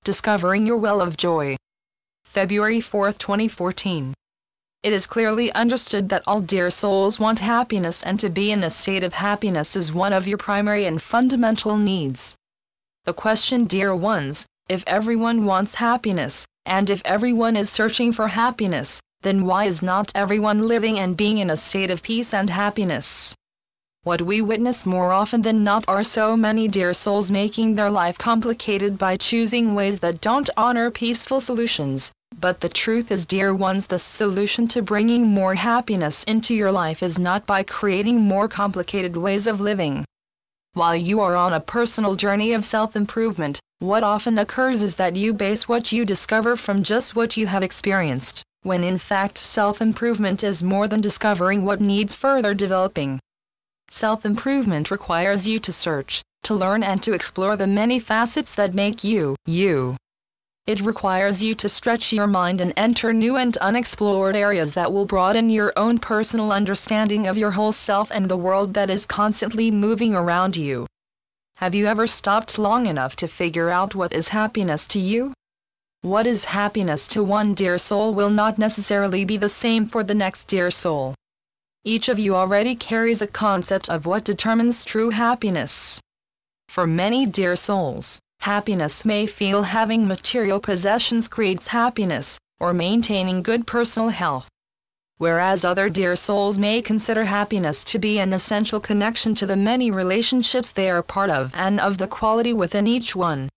Discovering Your Well of Joy. February 4, 2014. It is clearly understood that all dear souls want happiness, and to be in a state of happiness is one of your primary and fundamental needs. The question, dear ones, if everyone wants happiness, and if everyone is searching for happiness, then why is not everyone living and being in a state of peace and happiness? What we witness more often than not are so many dear souls making their life complicated by choosing ways that don't honor peaceful solutions. But the truth is, dear ones, the solution to bringing more happiness into your life is not by creating more complicated ways of living. While you are on a personal journey of self-improvement, what often occurs is that you base what you discover from just what you have experienced, when in fact self-improvement is more than discovering what needs further developing. Self-improvement requires you to search, to learn, and to explore the many facets that make you, you. It requires you to stretch your mind and enter new and unexplored areas that will broaden your own personal understanding of your whole self and the world that is constantly moving around you. Have you ever stopped long enough to figure out what is happiness to you? What is happiness to one dear soul will not necessarily be the same for the next dear soul. Each of you already carries a concept of what determines true happiness. For many dear souls, happiness may feel having material possessions creates happiness, or maintaining good personal health. Whereas other dear souls may consider happiness to be an essential connection to the many relationships they are part of and of the quality within each one.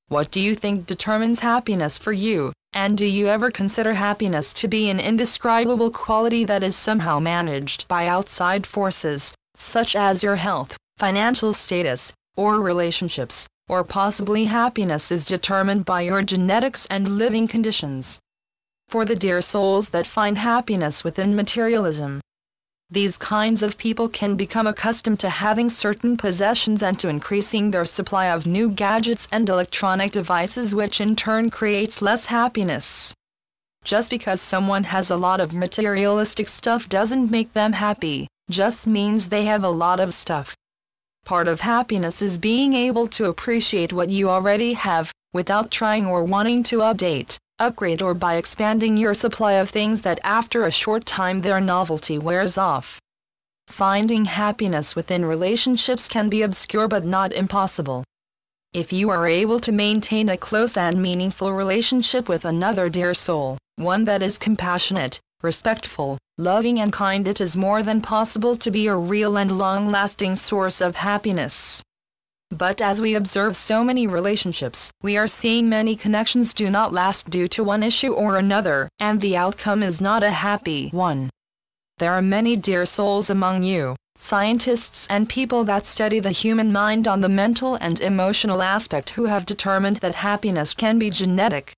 What do you think determines happiness for you, and do you ever consider happiness to be an indescribable quality that is somehow managed by outside forces, such as your health, financial status, or relationships? Or possibly happiness is determined by your genetics and living conditions? For the dear souls that find happiness within materialism, these kinds of people can become accustomed to having certain possessions and to increasing their supply of new gadgets and electronic devices, which in turn creates less happiness. Just because someone has a lot of materialistic stuff doesn't make them happy, just means they have a lot of stuff. Part of happiness is being able to appreciate what you already have, without trying or wanting to update, upgrade, or by expanding your supply of things that after a short time their novelty wears off. Finding happiness within relationships can be obscure but not impossible. If you are able to maintain a close and meaningful relationship with another dear soul, one that is compassionate, respectful, loving, and kind, it is more than possible to be a real and long-lasting source of happiness. But as we observe so many relationships, we are seeing many connections do not last due to one issue or another, and the outcome is not a happy one. There are many dear souls among you, scientists and people that study the human mind on the mental and emotional aspect, who have determined that happiness can be genetic.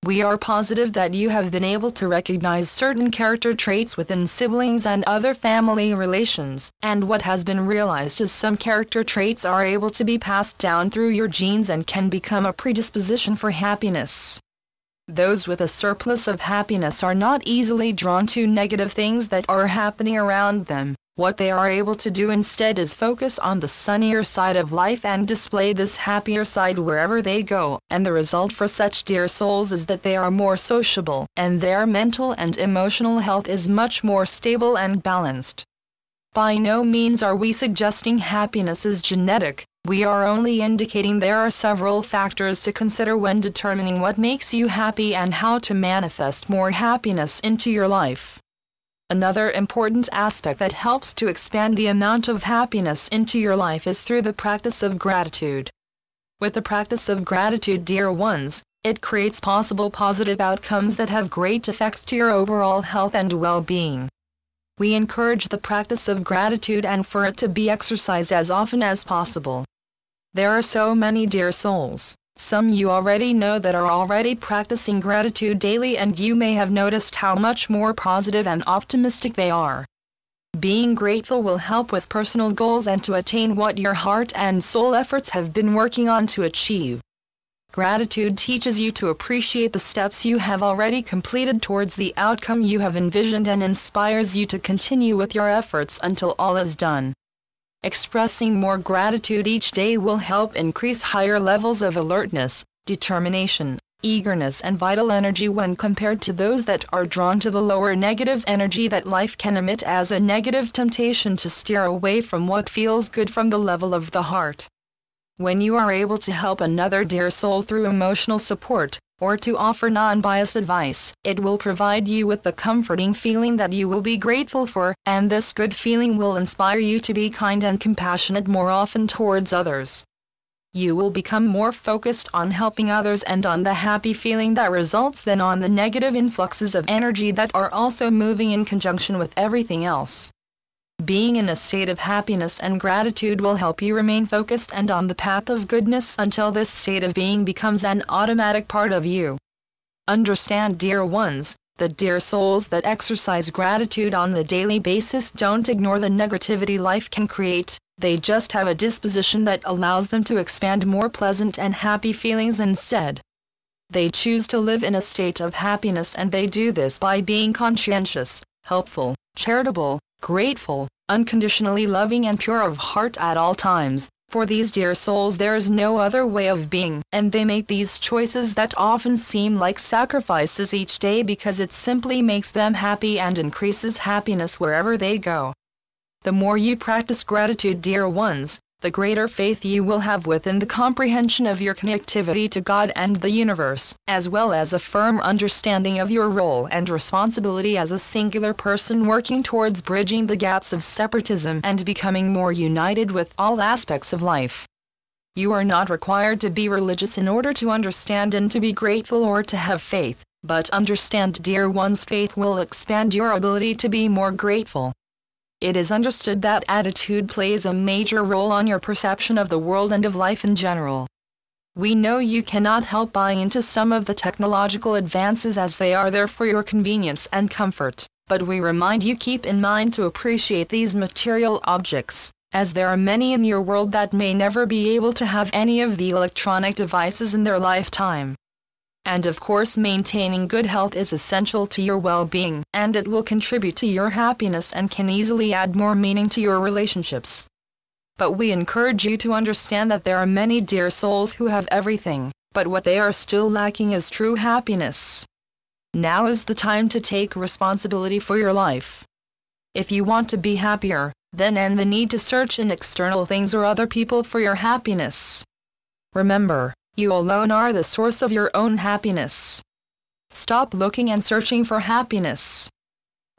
We are positive that you have been able to recognize certain character traits within siblings and other family relations, and what has been realized is some character traits are able to be passed down through your genes and can become a predisposition for happiness. Those with a surplus of happiness are not easily drawn to negative things that are happening around them. What they are able to do instead is focus on the sunnier side of life and display this happier side wherever they go, and the result for such dear souls is that they are more sociable, and their mental and emotional health is much more stable and balanced. By no means are we suggesting happiness is genetic, we are only indicating there are several factors to consider when determining what makes you happy and how to manifest more happiness into your life. Another important aspect that helps to expand the amount of happiness into your life is through the practice of gratitude. With the practice of gratitude, dear ones, it creates possible positive outcomes that have great effects to your overall health and well-being. We encourage the practice of gratitude and for it to be exercised as often as possible. There are so many dear souls, some you already know, that are already practicing gratitude daily, and you may have noticed how much more positive and optimistic they are. Being grateful will help with personal goals and to attain what your heart and soul efforts have been working on to achieve. Gratitude teaches you to appreciate the steps you have already completed towards the outcome you have envisioned and inspires you to continue with your efforts until all is done. Expressing more gratitude each day will help increase higher levels of alertness, determination, eagerness and vital energy when compared to those that are drawn to the lower negative energy that life can emit as a negative temptation to steer away from what feels good from the level of the heart. When you are able to help another dear soul through emotional support, or to offer non-biased advice, it will provide you with the comforting feeling that you will be grateful for, and this good feeling will inspire you to be kind and compassionate more often towards others. You will become more focused on helping others and on the happy feeling that results than on the negative influxes of energy that are also moving in conjunction with everything else. Being in a state of happiness and gratitude will help you remain focused and on the path of goodness until this state of being becomes an automatic part of you. Understand, dear ones, the dear souls that exercise gratitude on the daily basis don't ignore the negativity life can create. They just have a disposition that allows them to expand more pleasant and happy feelings instead. They choose to live in a state of happiness, and they do this by being conscientious, helpful, charitable, grateful, unconditionally loving and pure of heart at all times. For these dear souls there is no other way of being, and they make these choices that often seem like sacrifices each day because it simply makes them happy and increases happiness wherever they go. The more you practice gratitude, dear ones, the greater faith you will have within the comprehension of your connectivity to God and the universe, as well as a firm understanding of your role and responsibility as a singular person working towards bridging the gaps of separatism and becoming more united with all aspects of life. You are not required to be religious in order to understand and to be grateful or to have faith, but understand, dear ones, faith will expand your ability to be more grateful. It is understood that attitude plays a major role on your perception of the world and of life in general. We know you cannot help buying into some of the technological advances as they are there for your convenience and comfort, but we remind you keep in mind to appreciate these material objects, as there are many in your world that may never be able to have any of the electronic devices in their lifetime. And of course, maintaining good health is essential to your well-being, and it will contribute to your happiness and can easily add more meaning to your relationships. But we encourage you to understand that there are many dear souls who have everything, but what they are still lacking is true happiness. Now is the time to take responsibility for your life. If you want to be happier, then end the need to search in external things or other people for your happiness. Remember, you alone are the source of your own happiness. Stop looking and searching for happiness.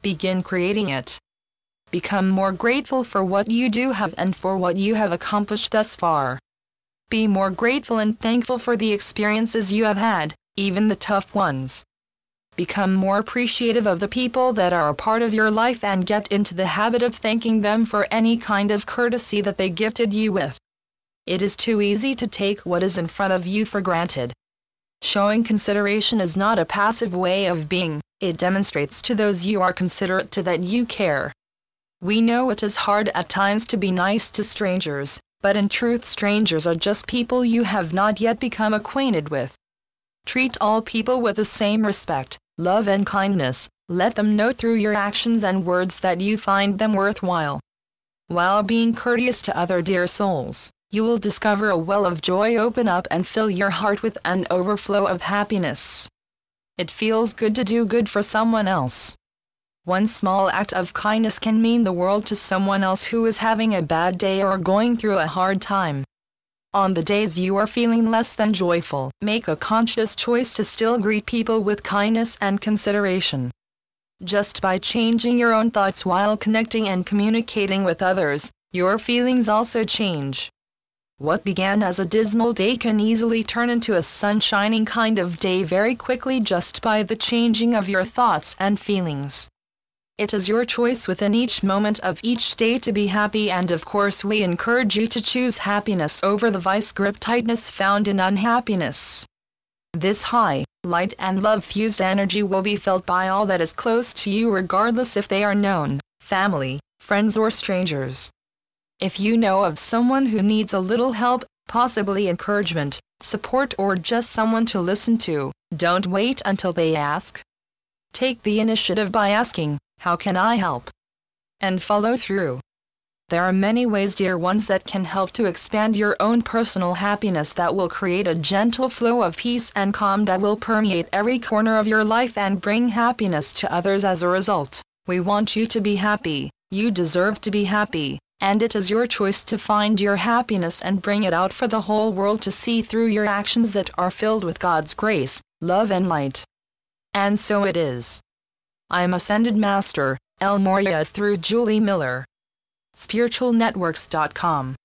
Begin creating it. Become more grateful for what you do have and for what you have accomplished thus far. Be more grateful and thankful for the experiences you have had, even the tough ones. Become more appreciative of the people that are a part of your life and get into the habit of thanking them for any kind of courtesy that they gifted you with. It is too easy to take what is in front of you for granted. Showing consideration is not a passive way of being, it demonstrates to those you are considerate to that you care. We know it is hard at times to be nice to strangers, but in truth strangers are just people you have not yet become acquainted with. Treat all people with the same respect, love and kindness. Let them know through your actions and words that you find them worthwhile. While being courteous to other dear souls, you will discover a well of joy open up and fill your heart with an overflow of happiness. It feels good to do good for someone else. One small act of kindness can mean the world to someone else who is having a bad day or going through a hard time. On the days you are feeling less than joyful, make a conscious choice to still greet people with kindness and consideration. Just by changing your own thoughts while connecting and communicating with others, your feelings also change. What began as a dismal day can easily turn into a sun-shining kind of day very quickly just by the changing of your thoughts and feelings. It is your choice within each moment of each day to be happy, and of course we encourage you to choose happiness over the vice-grip tightness found in unhappiness. This high, light and love-fused energy will be felt by all that is close to you regardless if they are known, family, friends or strangers. If you know of someone who needs a little help, possibly encouragement, support or just someone to listen to, don't wait until they ask. Take the initiative by asking, "How can I help?" and follow through. There are many ways, dear ones, that can help to expand your own personal happiness, that will create a gentle flow of peace and calm that will permeate every corner of your life and bring happiness to others as a result. We want you to be happy, you deserve to be happy, and it is your choice to find your happiness and bring it out for the whole world to see through your actions that are filled with God's grace, love and light. And so it is. I am Ascended Master, El Morya, through Julie Miller. spiritualnetworks.com